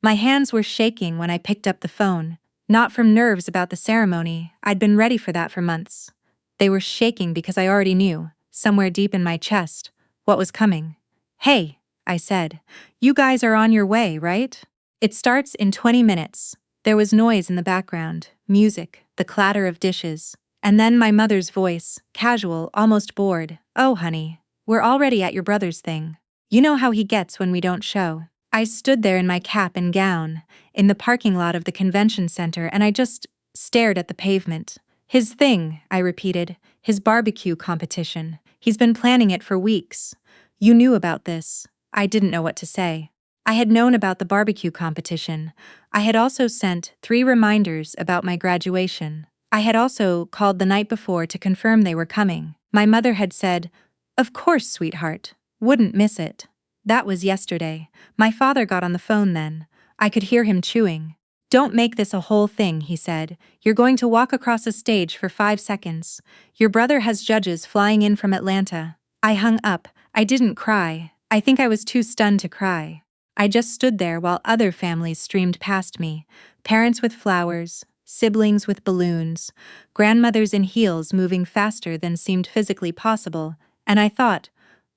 My hands were shaking when I picked up the phone, not from nerves about the ceremony. I'd been ready for that for months. They were shaking because I already knew, somewhere deep in my chest, what was coming. "Hey," I said, "you guys are on your way, right? It starts in 20 minutes. There was noise in the background, music, the clatter of dishes. And then my mother's voice, casual, almost bored. "Oh, honey, we're already at your brother's thing. You know how he gets when we don't show." I stood there in my cap and gown, in the parking lot of the convention center, and I just stared at the pavement. "His thing," I repeated, "his barbecue competition. He's been planning it for weeks. You knew about this." I didn't know what to say. I had known about the barbecue competition. I had also sent 3 reminders about my graduation. I had also called the night before to confirm they were coming. My mother had said, "Of course, sweetheart. Wouldn't miss it." That was yesterday. My father got on the phone then. I could hear him chewing. "Don't make this a whole thing," he said. "You're going to walk across a stage for 5 seconds. Your brother has judges flying in from Atlanta." I hung up. I didn't cry. I think I was too stunned to cry. I just stood there while other families streamed past me. Parents with flowers, siblings with balloons, grandmothers in heels moving faster than seemed physically possible, and I thought,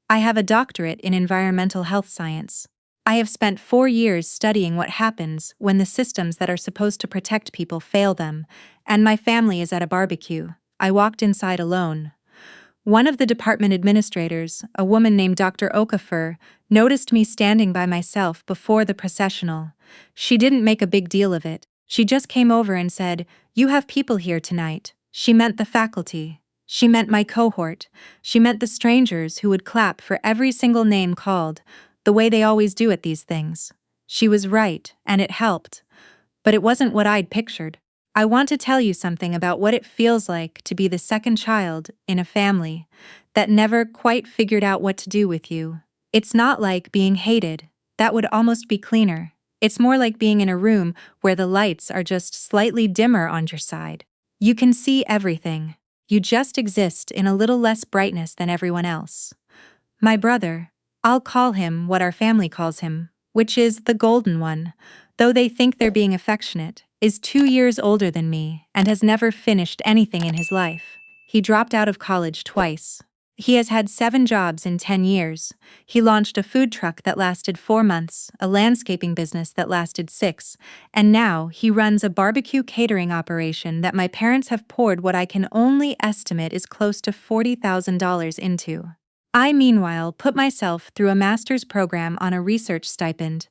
I have a doctorate in environmental health science. I have spent 4 years studying what happens when the systems that are supposed to protect people fail them, and my family is at a barbecue. I walked inside alone. One of the department administrators, a woman named Dr. Okafor, noticed me standing by myself before the processional. She didn't make a big deal of it. She just came over and said, "You have people here tonight." She meant the faculty. She meant my cohort. She meant the strangers who would clap for every single name called, the way they always do at these things. She was right, and it helped. But it wasn't what I'd pictured. I want to tell you something about what it feels like to be the second child in a family that never quite figured out what to do with you. It's not like being hated. That would almost be cleaner. It's more like being in a room where the lights are just slightly dimmer on your side. You can see everything. You just exist in a little less brightness than everyone else. My brother, I'll call him what our family calls him, which is the golden one, though they think they're being affectionate, is 2 years older than me and has never finished anything in his life. He dropped out of college twice. He has had 7 jobs in 10 years. He launched a food truck that lasted 4 months, a landscaping business that lasted 6, and now he runs a barbecue catering operation that my parents have poured what I can only estimate is close to $40,000 into. I, meanwhile, put myself through a master's program on a research stipend,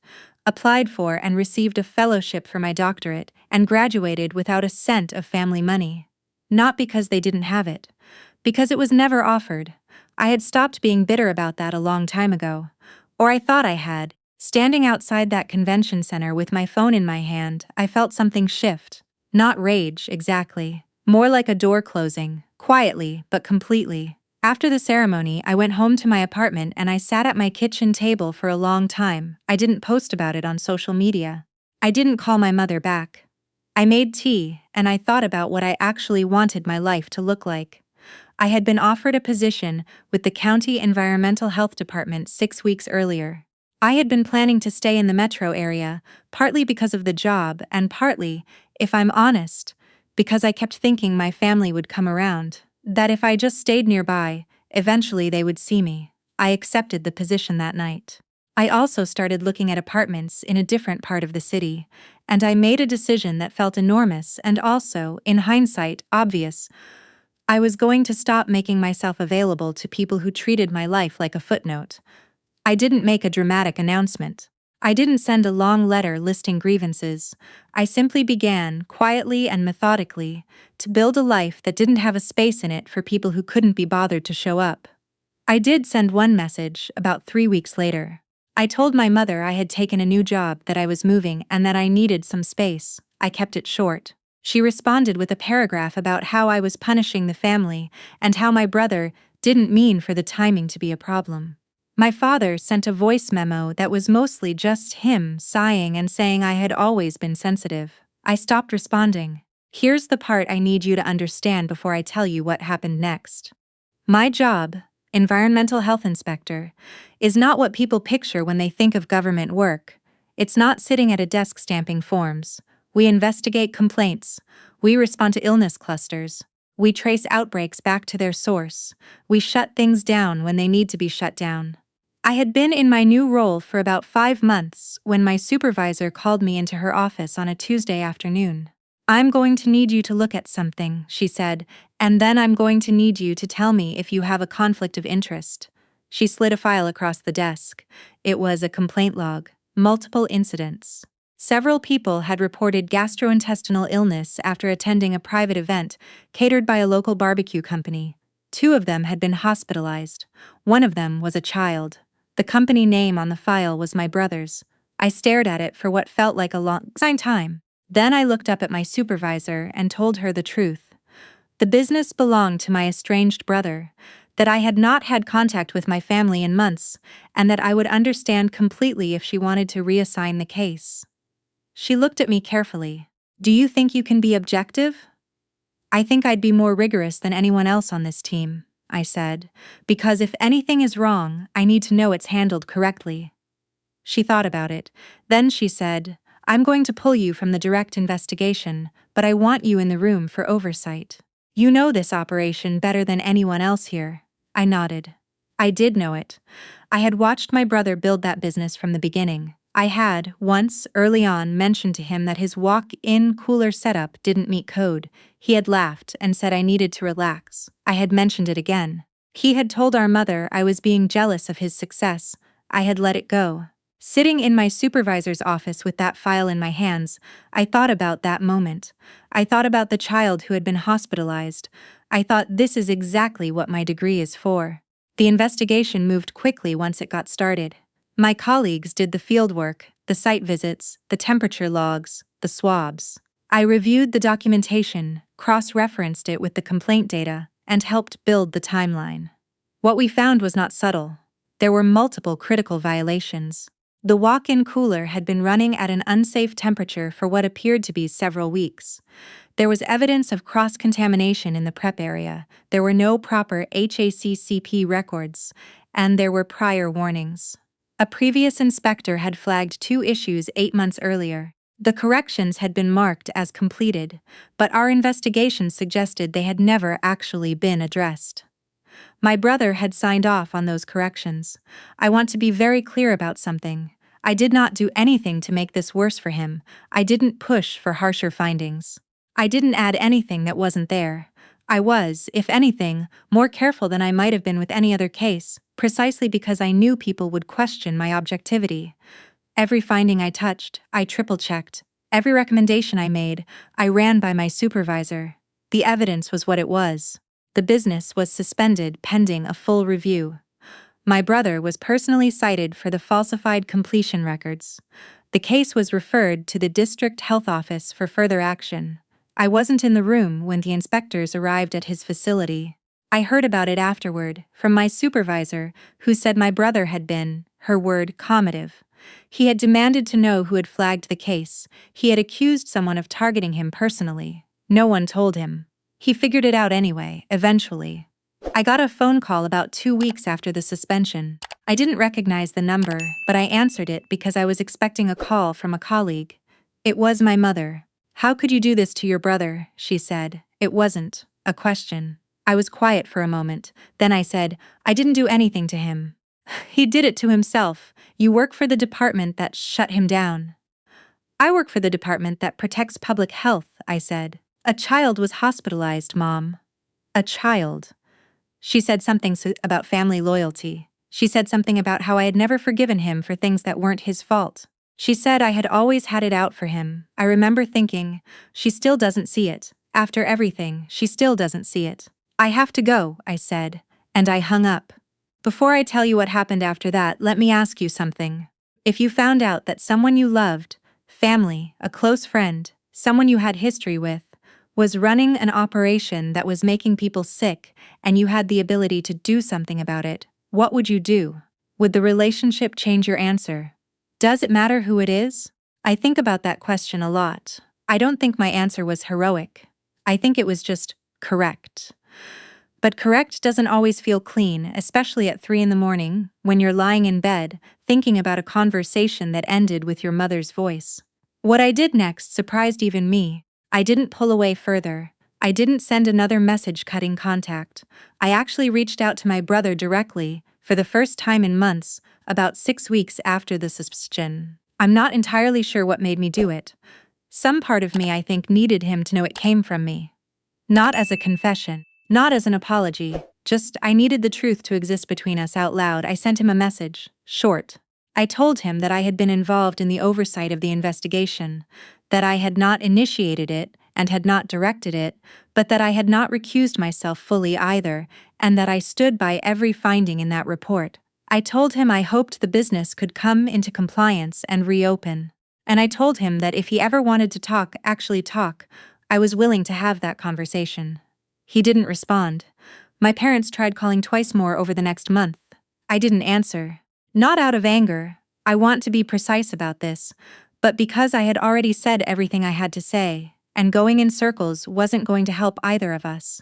applied for and received a fellowship for my doctorate, and graduated without a cent of family money. Not because they didn't have it. Because it was never offered. I had stopped being bitter about that a long time ago. Or I thought I had. Standing outside that convention center with my phone in my hand, I felt something shift. Not rage, exactly. More like a door closing, quietly but completely. After the ceremony, I went home to my apartment and I sat at my kitchen table for a long time. I didn't post about it on social media. I didn't call my mother back. I made tea, and I thought about what I actually wanted my life to look like. I had been offered a position with the county environmental health department 6 weeks earlier. I had been planning to stay in the metro area, partly because of the job and partly, if I'm honest, because I kept thinking my family would come around. That if I just stayed nearby, eventually they would see me. I accepted the position that night. I also started looking at apartments in a different part of the city, and I made a decision that felt enormous and also, in hindsight, obvious. I was going to stop making myself available to people who treated my life like a footnote. I didn't make a dramatic announcement. I didn't send a long letter listing grievances. I simply began, quietly and methodically, to build a life that didn't have a space in it for people who couldn't be bothered to show up. I did send one message about 3 weeks later. I told my mother I had taken a new job, that I was moving, and that I needed some space. I kept it short. She responded with a paragraph about how I was punishing the family and how my brother didn't mean for the timing to be a problem. My father sent a voice memo that was mostly just him sighing and saying I had always been sensitive. I stopped responding. Here's the part I need you to understand before I tell you what happened next. My job, environmental health inspector, is not what people picture when they think of government work. It's not sitting at a desk stamping forms. We investigate complaints. We respond to illness clusters. We trace outbreaks back to their source. We shut things down when they need to be shut down. I had been in my new role for about 5 months when my supervisor called me into her office on a Tuesday afternoon. "I'm going to need you to look at something," she said, "and then I'm going to need you to tell me if you have a conflict of interest." She slid a file across the desk. It was a complaint log, multiple incidents. Several people had reported gastrointestinal illness after attending a private event catered by a local barbecue company. 2 of them had been hospitalized. One of them was a child. The company name on the file was my brother's. I stared at it for what felt like a long time. Then I looked up at my supervisor and told her the truth. The business belonged to my estranged brother, that I had not had contact with my family in months, and that I would understand completely if she wanted to reassign the case. She looked at me carefully. "Do you think you can be objective?" "I think I'd be more rigorous than anyone else on this team," I said, "because if anything is wrong, I need to know it's handled correctly." She thought about it. Then she said, "I'm going to pull you from the direct investigation, but I want you in the room for oversight. You know this operation better than anyone else here." I nodded. I did know it. I had watched my brother build that business from the beginning. I had, once, early on, mentioned to him that his walk-in cooler setup didn't meet code. He had laughed and said I needed to relax. I had mentioned it again. He had told our mother I was being jealous of his success. I had let it go. Sitting in my supervisor's office with that file in my hands, I thought about that moment. I thought about the child who had been hospitalized. I thought, this is exactly what my degree is for. The investigation moved quickly once it got started. My colleagues did the fieldwork, the site visits, the temperature logs, the swabs. I reviewed the documentation, cross-referenced it with the complaint data, and helped build the timeline. What we found was not subtle. There were multiple critical violations. The walk-in cooler had been running at an unsafe temperature for what appeared to be several weeks. There was evidence of cross-contamination in the prep area. There were no proper HACCP records, and there were prior warnings. A previous inspector had flagged 2 issues 8 months earlier. The corrections had been marked as completed, but our investigation suggested they had never actually been addressed. My brother had signed off on those corrections. I want to be very clear about something. I did not do anything to make this worse for him. I didn't push for harsher findings. I didn't add anything that wasn't there. I was, if anything, more careful than I might have been with any other case, precisely because I knew people would question my objectivity. Every finding I touched, I triple-checked. Every recommendation I made, I ran by my supervisor. The evidence was what it was. The business was suspended pending a full review. My brother was personally cited for the falsified completion records. The case was referred to the district health office for further action. I wasn't in the room when the inspectors arrived at his facility. I heard about it afterward, from my supervisor, who said my brother had been, her word, combative. He had demanded to know who had flagged the case. He had accused someone of targeting him personally. No one told him. He figured it out anyway, eventually. I got a phone call about 2 weeks after the suspension. I didn't recognize the number, but I answered it because I was expecting a call from a colleague. It was my mother. "How could you do this to your brother?" she said. It wasn't a question. I was quiet for a moment. Then I said, "I didn't do anything to him. He did it to himself. You work for the department that shut him down." "I work for the department that protects public health," I said. "A child was hospitalized, Mom." "A child." She said something about family loyalty. She said something about how I had never forgiven him for things that weren't his fault. She said I had always had it out for him. I remember thinking, she still doesn't see it. After everything, she still doesn't see it. "I have to go," I said, and I hung up. Before I tell you what happened after that, let me ask you something. If you found out that someone you loved, family, a close friend, someone you had history with, was running an operation that was making people sick, and you had the ability to do something about it, what would you do? Would the relationship change your answer? Does it matter who it is? I think about that question a lot. I don't think my answer was heroic. I think it was just correct. But correct doesn't always feel clean, especially at 3 in the morning, when you're lying in bed, thinking about a conversation that ended with your mother's voice. What I did next surprised even me. I didn't pull away further. I didn't send another message cutting contact. I actually reached out to my brother directly, for the first time in months, about 6 weeks after the suspicion. I'm not entirely sure what made me do it. Some part of me, I think, needed him to know it came from me. Not as a confession, not as an apology, just I needed the truth to exist between us out loud. I sent him a message, short. I told him that I had been involved in the oversight of the investigation, that I had not initiated it and had not directed it, but that I had not recused myself fully either, and that I stood by every finding in that report. I told him I hoped the business could come into compliance and reopen. And I told him that if he ever wanted to talk, actually talk, I was willing to have that conversation. He didn't respond. My parents tried calling twice more over the next month. I didn't answer. Not out of anger, I want to be precise about this, but because I had already said everything I had to say, and going in circles wasn't going to help either of us.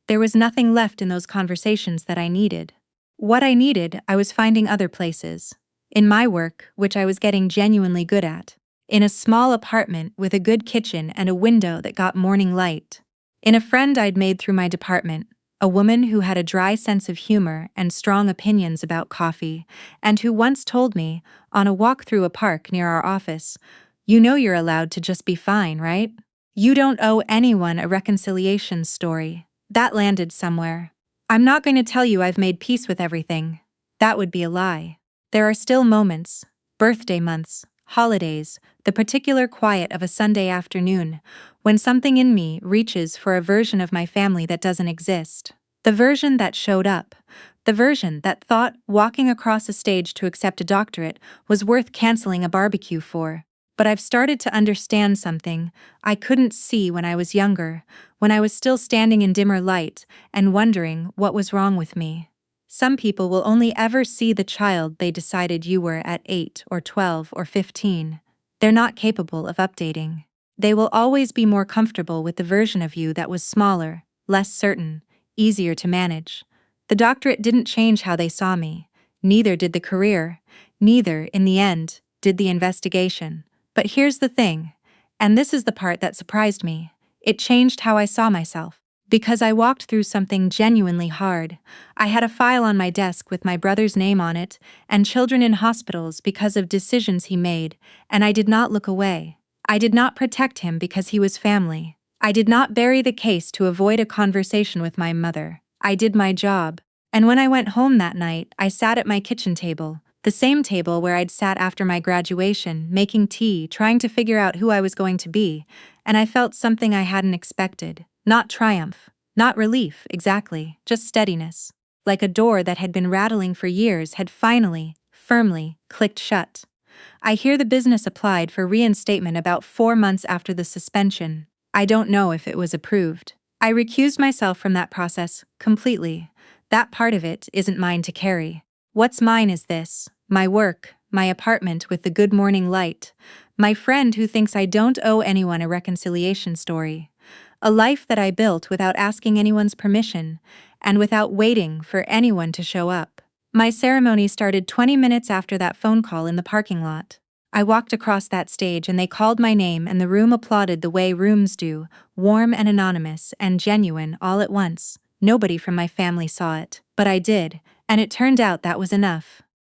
There was nothing left in those conversations that I needed. What I needed, I was finding other places. In my work, which I was getting genuinely good at. In a small apartment with a good kitchen and a window that got morning light. In a friend I'd made through my department, a woman who had a dry sense of humor and strong opinions about coffee, and who once told me, on a walk through a park near our office, "You know you're allowed to just be fine, right? You don't owe anyone a reconciliation story." That landed somewhere. I'm not going to tell you I've made peace with everything. That would be a lie. There are still moments, birthday months, holidays, the particular quiet of a Sunday afternoon, when something in me reaches for a version of my family that doesn't exist. The version that showed up. The version that thought walking across a stage to accept a doctorate was worth canceling a barbecue for. But I've started to understand something I couldn't see when I was younger, when I was still standing in dimmer light and wondering what was wrong with me. Some people will only ever see the child they decided you were at 8 or 12 or 15. They're not capable of updating. They will always be more comfortable with the version of you that was smaller, less certain, easier to manage. The doctorate didn't change how they saw me. Neither did the career. Neither, in the end, did the investigation. But here's the thing, and this is the part that surprised me. It changed how I saw myself. Because I walked through something genuinely hard. I had a file on my desk with my brother's name on it, and children in hospitals because of decisions he made, and I did not look away. I did not protect him because he was family. I did not bury the case to avoid a conversation with my mother. I did my job. And when I went home that night, I sat at my kitchen table, the same table where I'd sat after my graduation, making tea, trying to figure out who I was going to be, and I felt something I hadn't expected. Not triumph, not relief, exactly, just steadiness. Like a door that had been rattling for years had finally, firmly, clicked shut. I hear the business applied for reinstatement about 4 months after the suspension. I don't know if it was approved. I recused myself from that process, completely. That part of it isn't mine to carry. What's mine is this: my work, my apartment with the good morning light, my friend who thinks I don't owe anyone a reconciliation story. A life that I built without asking anyone's permission, and without waiting for anyone to show up. My ceremony started 20 minutes after that phone call in the parking lot. I walked across that stage and they called my name and the room applauded the way rooms do, warm and anonymous and genuine all at once. Nobody from my family saw it, but I did, and it turned out that was enough.